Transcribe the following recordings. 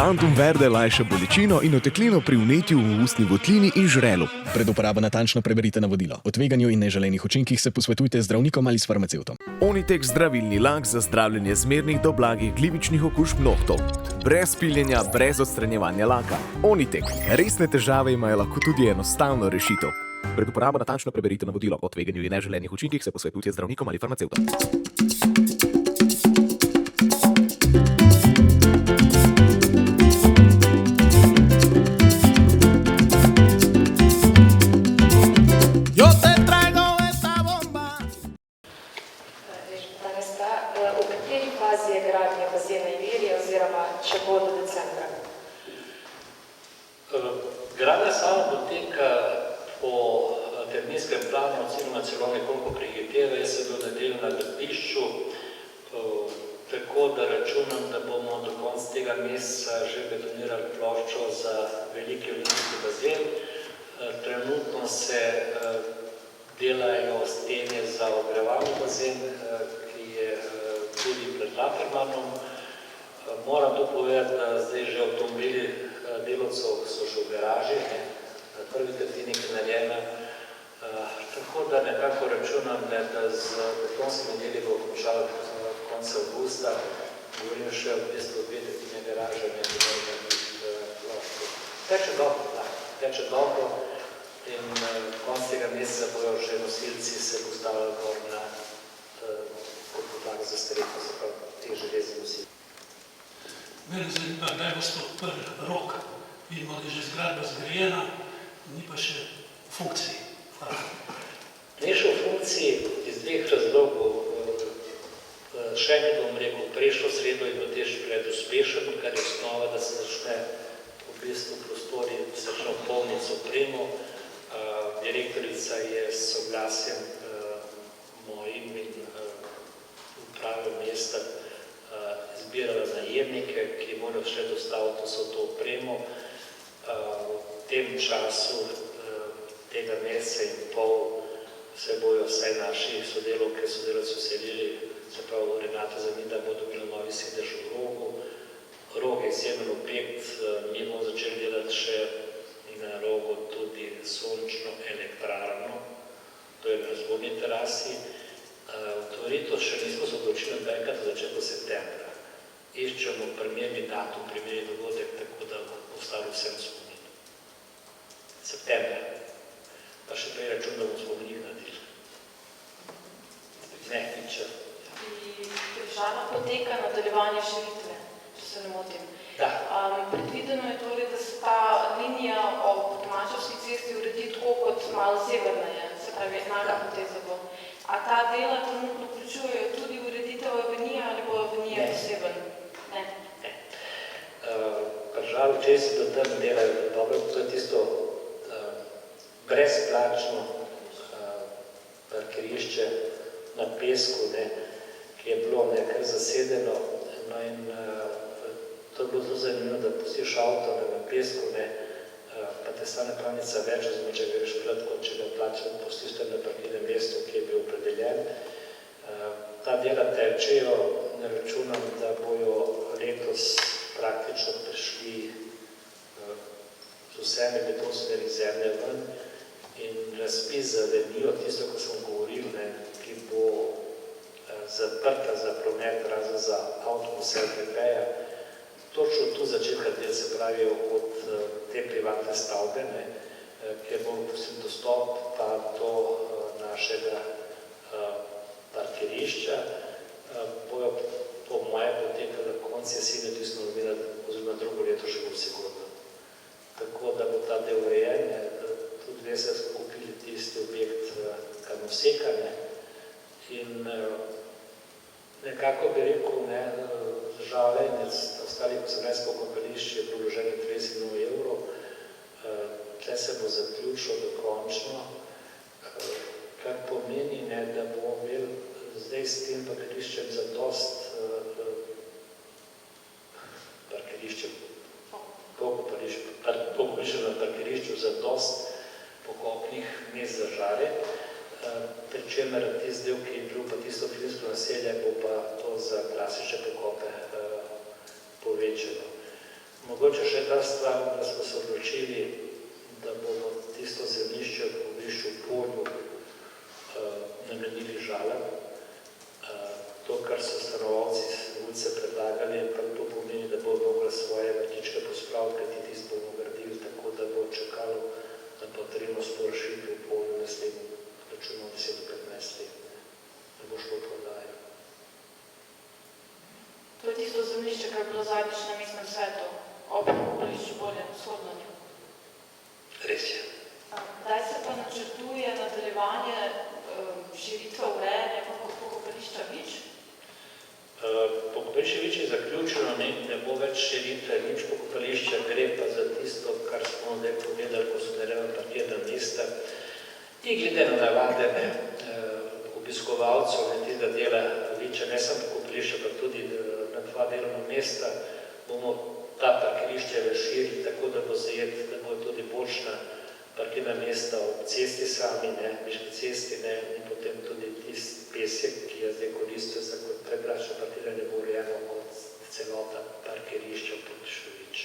Santum Verde lajša bolečino in oteklino pri vnetju v ustni votlini in žrelu. Pred uporabo natančno preberite navodilo. O tveganju in neželenih učinkih se posvetujte z zdravnikom ali s farmacevtom. Onitek zdravilni lak za zdravljenje zmernih do blagih glivičnih okužb nohtov. Brez piljenja, brez odstranjevanja laka. Onitek. Resne težave imajo lahko tudi enostavno rešitev. Pred uporabo natančno preberite navodilo. O tveganju in neželenih učinkih se posvetujte z zdravnikom ali farmacevtom. Je gradnja bazena Ilirija oziroma če bo do decembra? Gradnja sama poteka po terminskem planu oziroma celo nekoliko prehiteva. Jaz sem bil na delu na gradbišču, tako da računam, da bomo do konca tega meseca že betonirali ploščo za veliki olimpijski bazen. Trenutno se delajo stene za ogrevalni bazen, ki je tudi pred Lafermanom. Moram tu povedati, da zdaj že avtomobili delavcev so že v garaži, prvi tretjinik je narejena, tako da nekako računam, da z betonskimi deli bo končal konec avgusta, govorim še v bistvu dve tretjine garaže, ne bi morali biti ploščo. Teče dobro in konec tega meseca bojo že nosilci se postavljali gor na kot podlag za streho, se pravi teh železnih nosilcev. Mene zanima, kdaj boste odprli rok. Vidimo, da je že zgradba zgrajena, ni pa še v funkciji. Hvala. Ni še v funkciji iz dveh razlogov. Še enkrat bom rekel, prejšnjo sredo je bil tež pregled uspešen, kar je osnova, da se začne v bistvu prostori začne polniti z opremo. Direktorica je s soglasjem mojim in uprave mesta izbirala najemnike, ki morajo še dostaviti vso to opremo. V tem času tega meseca in pol se bojo vsaj naši sodelavke, sodelavci vselili, se pravi Renata Zamida bo dobila novi sedež v Rogu. Rog je izjemen objekt, mi bomo začeli delati še na Rogu tudi sončno elektrarno, to je na zgornji terasi. Otvoritev še nismo se odločili enkrat v začetku septembra. Iščemo primerni datum, primerni dogodek, tako da bo ostalo vsem spomin. Septembra. Pa še prej račun, da bomo spomenih naredili. Ne, nič. Država poteka nadaljevanje širitve, če se ne motim. Da. Predvideno je torej, da se ta linija ob Tomačevski cesti uredi tako kot malo severna je, se pravi enaka poteza bo. A ta dela trenutno vključujejo tudi ureditev avenija ali bo avenija poseben? Ne. Žal, če si do tam delajo dobro, to je tisto brezplačno parkirišče na pesku, ki je bilo kar zasedeno. No in to je bilo zelo zanimivo, da pustiš avto na pesku, pa te stane pravnica več, oziroma če greš kratko, če ga plačam, pustiš tam na parkirnem mestu, ki je bil opredeljen. Ta dela tečejo, ne računam, da bojo letos praktično prišli z vsemi betonskimi zemlje ven in razpis za avenijo, tisto, ko sem govoril, ki bo zaprta za promet, razen za avtobuse LPP-ja, točno tu začetka del se pravijo od te privatne stavbe, kjer bomo posebno dostop pa do našega parkirišča, bojo po moje potekala konc jeseni, oziroma drugo leto že bo sigurno. Tako da bo ta del urejen, tudi ve se skupili tisti objekt Kanoseka in nekako bi rekel, žalenec ostalih 18 pokopališč je bilo vloženih 30 milijonov evrov, tle se bo zaključilo dokončno, kar pomeni, da bomo imeli zdaj s tem parkiriščem zadost pokopališčem na parkirišču zadost pokopnih mest za žare, pri čemer tisti del, ki je bil pa tisto filmsko naselje, bo pa to za klasične pokope povečano. Mogoče še ta stvar, da smo se odločili, da bomo tisto zemljišče v Višju polju namenili Žalam. To, kar so stanovalci ulice predlagali, prav to pomeni, da bomo mogli svoje vrtičke pospraviti, kajti tisto bomo gradili tako, da bo čakalo na potrebno sporošitev v polju naslednji, računamo 10-15 let, da bo šlo prodajo. To je tisto zemljišče, kar je bilo zadnjič na mestnem svetu, ob pokopališču Polje, vzhodnjem. Res je. Kdaj se pa načrtuje nadaljevanje širitve urejanja pokopališča Vič? Pokopališče Vič je zaključeno, ne bo več širitve nič pokopališča, gre pa za tisto, kar smo zdaj povedali, ko so narejena parkirna mesta. In glede na navade obiskovalcev tega dela Viča, ne samo pokopališča, pa tudi na dva delovna mesta, bomo ta parkirišče razširili, tako da bo zajet, da bo tudi bočna parkirna mesta ob cesti sami, Viški cesti, in potem tudi tisti pesek, ki je zdaj koristil za kot predračno parkiranje, bo urejeno kot celota parkirišča pod Vič.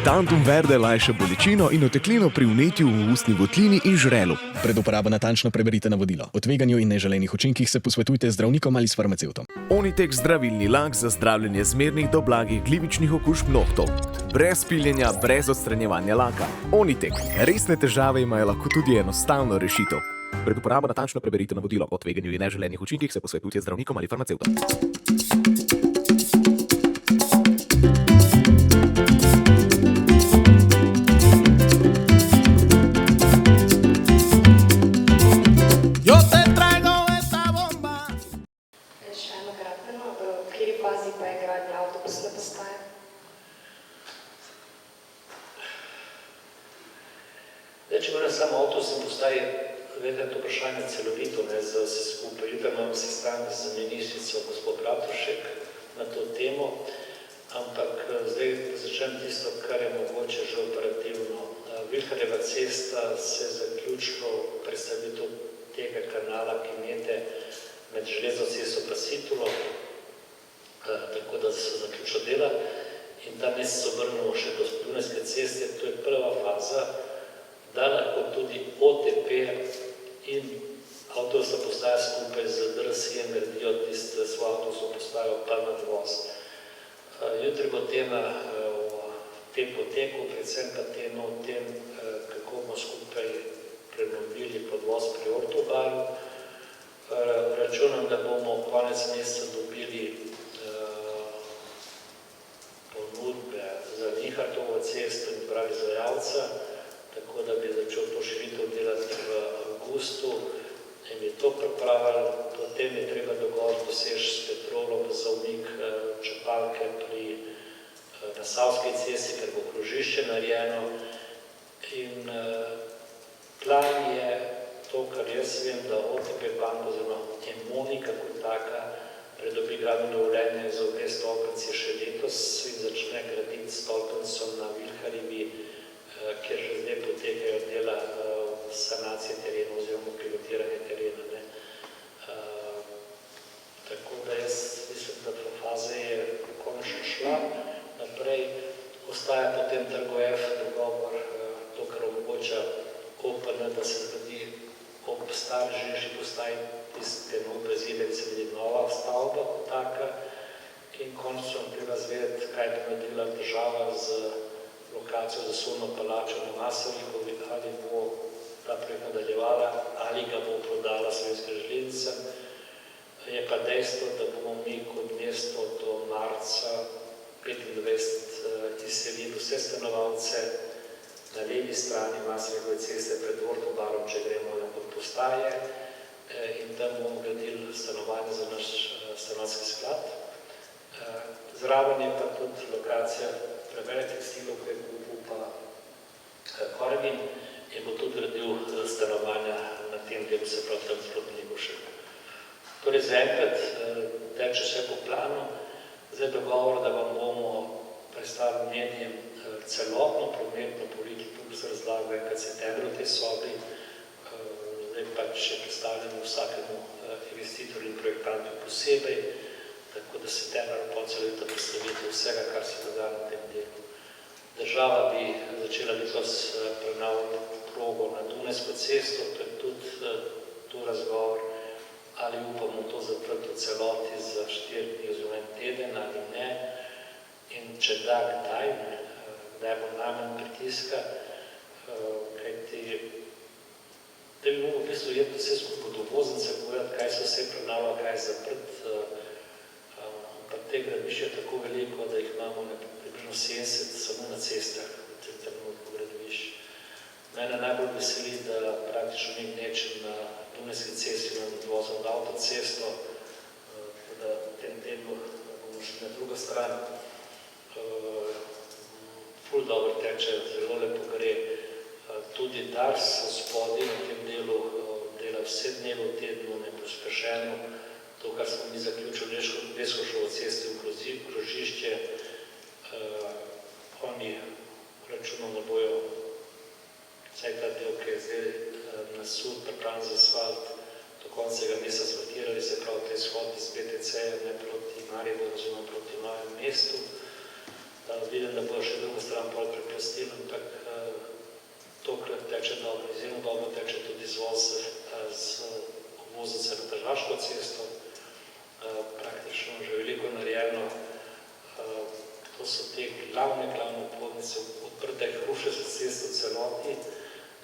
Tantum verde lajša bolečino in oteklino pri vnetju v ustni votlini in žrelu. Pred uporabo natančno preberite navodilo. O tveganju in neželenih učinkih se posvetujte z zdravnikom ali s farmacevtom. Onitek zdravilni lak za zdravljenje zmernih do blagih glivičnih okužb nohtov. Brez piljenja, brez odstranjevanja laka. Onitek. Resne težave imajo lahko tudi enostavno rešitev. Pred uporabo natančno preberite navodilo. O tveganju in neželenih učinkih se posvetujte z zdravnikom ali farmacevtom. Če moram samo avtobusne postaje vedeti vprašanje celovito, za vse skupaj. Jutri imam sestanek z ministrico gospod Bratušek na to temo, ampak zdaj začnem tisto, kar je mogoče že operativno. Vilharjeva cesta se je zaključilo predstavitev tega kanala, ki mete med železno cesto pa Situlo, tako da se zaključilo dela in ta mesec obrnemo še do Dunajske ceste. To je prva faza, da lahko tudi OTP in avtobusna postaja skupaj z DRSI-jem naredijo tiste svojo avtobusno postajo pa nadvoz. Jutri bo tema o tem poteku, predvsem pa tema o tem, kako bomo skupaj prenovili podvoz pri Ortobaru. Računam, da bomo konec meseca dobili ponudbe za Linhartovo cesto in pravi izvajalca, tako da bi začel to širitev delati v avgustu in bi to pripravili. Potem je treba dogovor doseči s Petrolom za umik črpalke na Savski cesti, ker bo krožišče narejeno. In plan je to, kar jaz vem, da OTP banka oziroma Emonika kot taka pridobi gradbeno dovoljenje za obe stolpnici še letos in začne graditi stolpnico na Vilharjevi, kjer že zdaj potekajo dela sanacije terena oziroma pilotiranje terena. Tako da jaz mislim, da ta faza je končno šla naprej. Ostaja potem Trgo F dogovor, to, kar omogoča OPN, da se zgradi ob stari železniški postaji tiste nove brezile, da se vidi nova stavba kot taka. In končno treba zvedeti, kaj bi naredila država z lokacijo za Sodno palačo na Masarykovi, ali bo ta projekt nadaljevala, ali ga bo prodala Slovenska železnica. Je pa dejstvo, da bomo mi kot mesto do marca 2025 izselili vse stanovalce na levi strani Masarykove ceste pred Ortobarom, če gremo na podpostaje, in tam bomo gradili stanovanje za naš stanovanjski sklad. Zraven je pa tudi lokacija Prevere tekstilov, ki je kupil pa Korvin in bo tudi gradil stanovanja na tem delu, se pravi tam proti Njegoševu. Torej zaenkrat teče vse po planu. Zdaj dogovor, da vam bomo predstavili medijem celotno prometno politiko, se razlaga enkrat septembra v tej sobi. Zdaj pač je predstavljeno vsakemu investitorju in projektantu posebej. tako da se temelj celovita predstavitev vsega, kar se dogaja na tem delu. Država bi začela letos prenavljati progo na Dunajsko cesto, to je tudi tu razgovor, ali upamo to zaprti v celoti za 4 dni oziroma en teden ali ne, in če da, kdaj bo najmanj pritiska, kajti da bi bomo v bistvu jedli vse skupaj do voznice, povedati, kaj se vse prenavlja, kaj je zaprt, pa te gradbišče je tako veliko, da jih imamo približno 70 samo na cestah, v tem trenutku gradbišč. Mene najbolj veseli, da praktično ni gnečen na Dunajski cesti, na odvozom na avtocesto, da v tem delu bomo šli na drugo stran. Ful dobro teče, zelo lepo gre. Tudi Dars spodaj na tem delu dela vse dneve v tednu, nepospešeno. To, kar smo mi zaključili Leskošovo cesto v krožišče, oni računamo, da bojo vsaj ta del, ki je zdaj na sud, pripravljen za asfalt, do koncega meseca asfaltirali, se pravi te shod iz BTC-ja, ne proti Mariboru, oziroma proti Novemu mestu. Vidim, da bojo še drugo stran pol prepustili, ampak tokrat teče dobro, izjemno dobro teče tudi izvoz z obvoznice na Tržaško cesto, praktično že veliko narejeno. To so te glavne obvodnice, odprte Hruše za cesto v celoti,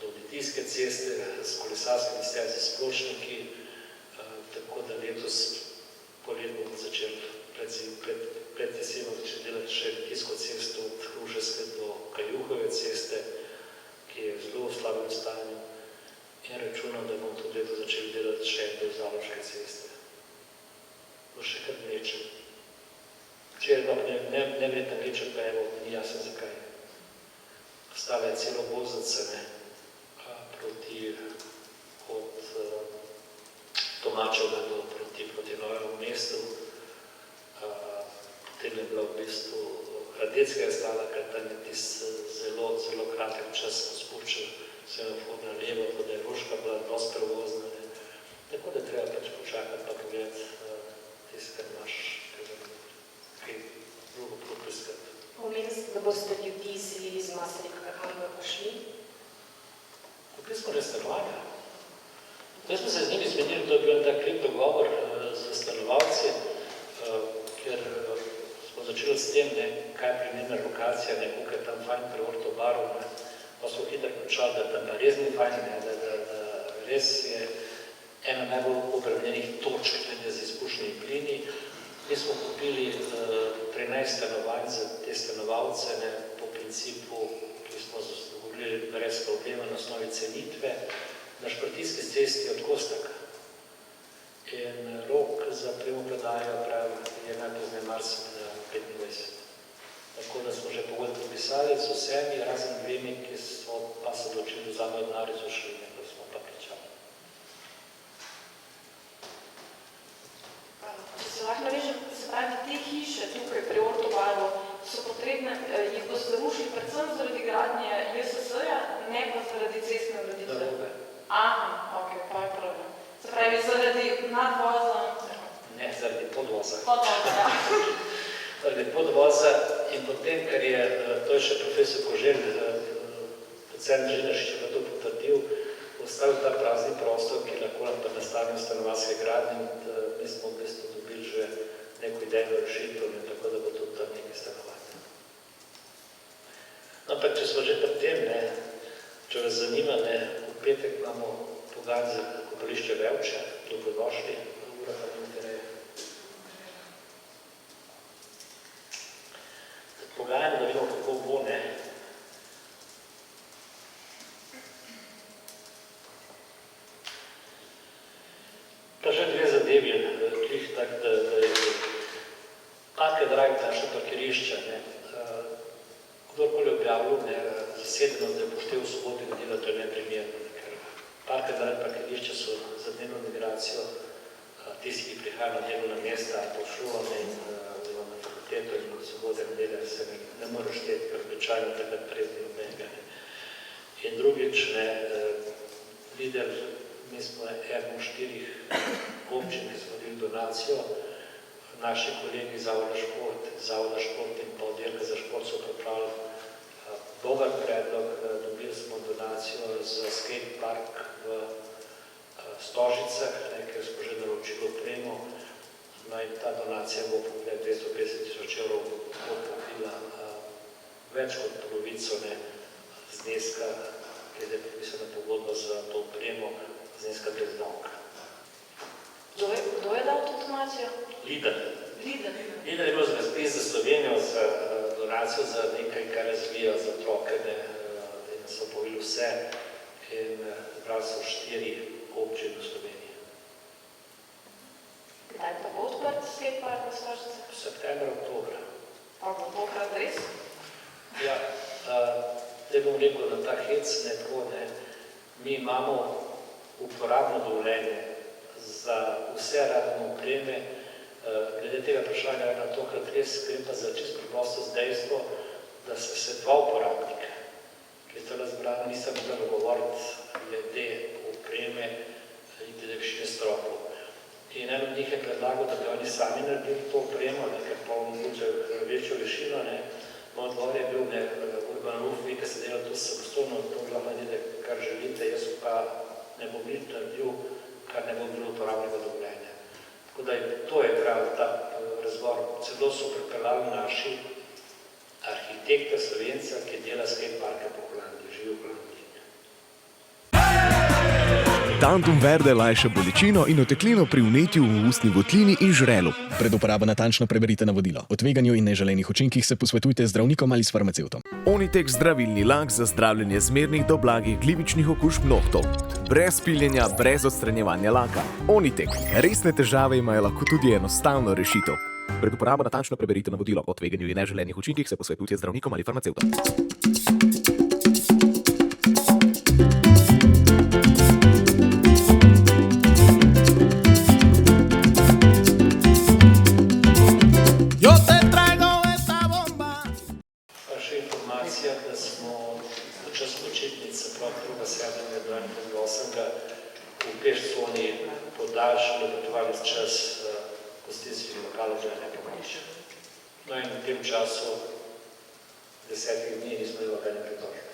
do Litijske ceste, s kolesarskimi stezi, s pločniki, tako da letos polet bomo začeli pred jeseno začeli delati še Litijsko cesto od Hruševske do Kajuhove ceste, ki je v zelo slabem stanju, in računam, da bomo tudi leto začeli delati še en del Zaloške ceste. Bo še kar gnečen. Včeraj nevredno gnečen, pa evo, ni jasen zakaj. Ostala je celo obvoznica proti od Tomačevega do proti Novemu mestu. Potem je bila v bistvu Radecka je stala, ker tam je tisti zelo kratek čas spuščal semafor na levo, tako da je Roška bila dosti prevozna. Tako da treba pač počakati pa pogledati tisti, kar imaš, kaj drugo poiskati. Omenili, da boste ljudi izselili z Maastrichta, kam bojo pa šli? Kupili smo že stanovanja. Zdaj smo se z njimi zmenili, da je bil en tak lep dogovor z stanovalci, ker smo začeli s tem, kaj je primerna lokacija, kako je tam fajn pri Ortobaru, pa smo hitro počali, da tam res ni fajn, da res je ena najbolj obremenjenih točk glede z izpušnimi plini. Mi smo kupili 13 stanovanj za te stanovalce po principu, ki smo zagovorili brez problema na osnovi cenitve, na Šprtijski cesti od Kostaka. In rok za primopredajo je najpozneje marca 25. Tako da smo že pogodbo podpisali z vsemi, razen dvemi, ki so pa se odločili, da vzamejo denar iz Ošline, da smo pa plačali. Če se lahko navežem, se pravi, te hiše tukaj pri Ortobaru so potrebne, jih boste rušili predvsem zaradi gradnje JSS-ja, ne pa zaradi cestne ureditve? Narobe. Aha, ok, pa je prav. Se pravi, zaradi nadvoza? Ne, zaradi podvoza. Podvoza, ja. Zaradi podvoza in potem, ker je, to je še profesor Koželj, docent Židršič je to potrdil, ostavil ta prazni prostor, ki lahko nam pa nastavimo stanovanjske gradnje, in mi smo v bistvu dobili že neko idejno rešitev, tako da bo tudi tam nekaj stanovanja. Ampak, če smo že pri tem, če vas zanima, v petek imamo pogajanje za kopališče Vevče, dobrodošli, ura pa Montereja. Pogajanje, da vidimo, kako bo, Pa že dve zadevi, klih tak, da je take dragi naše parkirišča, kdorkoli objavljal, zasedeno, da je poštev sobotnega dela, to je neprimerno, ker parkirišča so za dnevno migracijo, tisti, ki prihajajo na delovna mesta, po šolame in na fakulteto in kot sobotnega dela, se ne moraš šteti, ker običajno takrat prezi nobenega. In drugič, lider, mi smo eno 4 občin, ki smo dobili donacijo, naši kolegi iz Zavoda šport in pa oddelka za šport so pripravili dober predlog. Dobili smo donacijo za skate park v Stožicah, ker smo že naročili opremo. No in ta donacija bo pokrila 250.000 evrov, bo pokrila več kot polovico zneska, ki je podpisana pogodba za to opremo, zneska brez davka. Kdo je dal to donacijo? Lidl. Lidl. Lidl je bil razpis za Slovenijo, za donacijo za nekaj, kar razvijajo za otroke, in so povili vse in zbrali so 4 občine v Sloveniji. Kdaj pa bo odprt skatepark v Stožicah? Septembra, oktobra. Pa bo tokrat res? Ja, zdaj bom rekel, da ta hec ne tako, mi imamo uporabno dovoljenje za vse radne opreme. Glede tega vprašanja je na tokrat res gre pa za čisto preprosto dejstvo, da so se 2 uporabnika, ki so razbrali, nisem mogla dogovoriti glede opreme in glede višine stropov. In en od njih je predlagal, da bi oni sami naredili to opremo, ker pa omogočajo večjo višino. Moj odgovor je bil, Urban Ruf, vi, ki se dela tu samostojno, to lahko naredite, kar želite, jaz pa ne bom nič naredil, kar ne bo bilo uporabnega dovoljenja. Tako da to je prav ta razgovor. Celo so pripeljali naši arhitekta Slovenca, ki dela skateparke po Holandiji, živi v Holandiji. Tantum verde lajša bolečino in oteklino pri vnetju v ustni votlini in žrelu. Pred uporabo natančno preberite navodilo. O tveganju in neželenih učinkih se posvetujte z zdravnikom ali s farmacevtom. Onitek zdravilni lak za zdravljenje zmernih do blagih glivičnih okužb nohtov. Brez piljenja, brez odstranjevanja laka. Onitek. Resne težave imajo lahko tudi enostavno rešitev. Pred uporabo natančno preberite navodilo. O tveganju in neželenih učinkih se posvetujte z zdravnikom ali farmacevtom. Da smo v čas počitnic, se pravi 2. 7. do 8. v pešconi podaljšali potovalni čas gostinskih lokalov za Nepomnišče. No in v tem času 10 dni nismo imeli nobene pritožbe.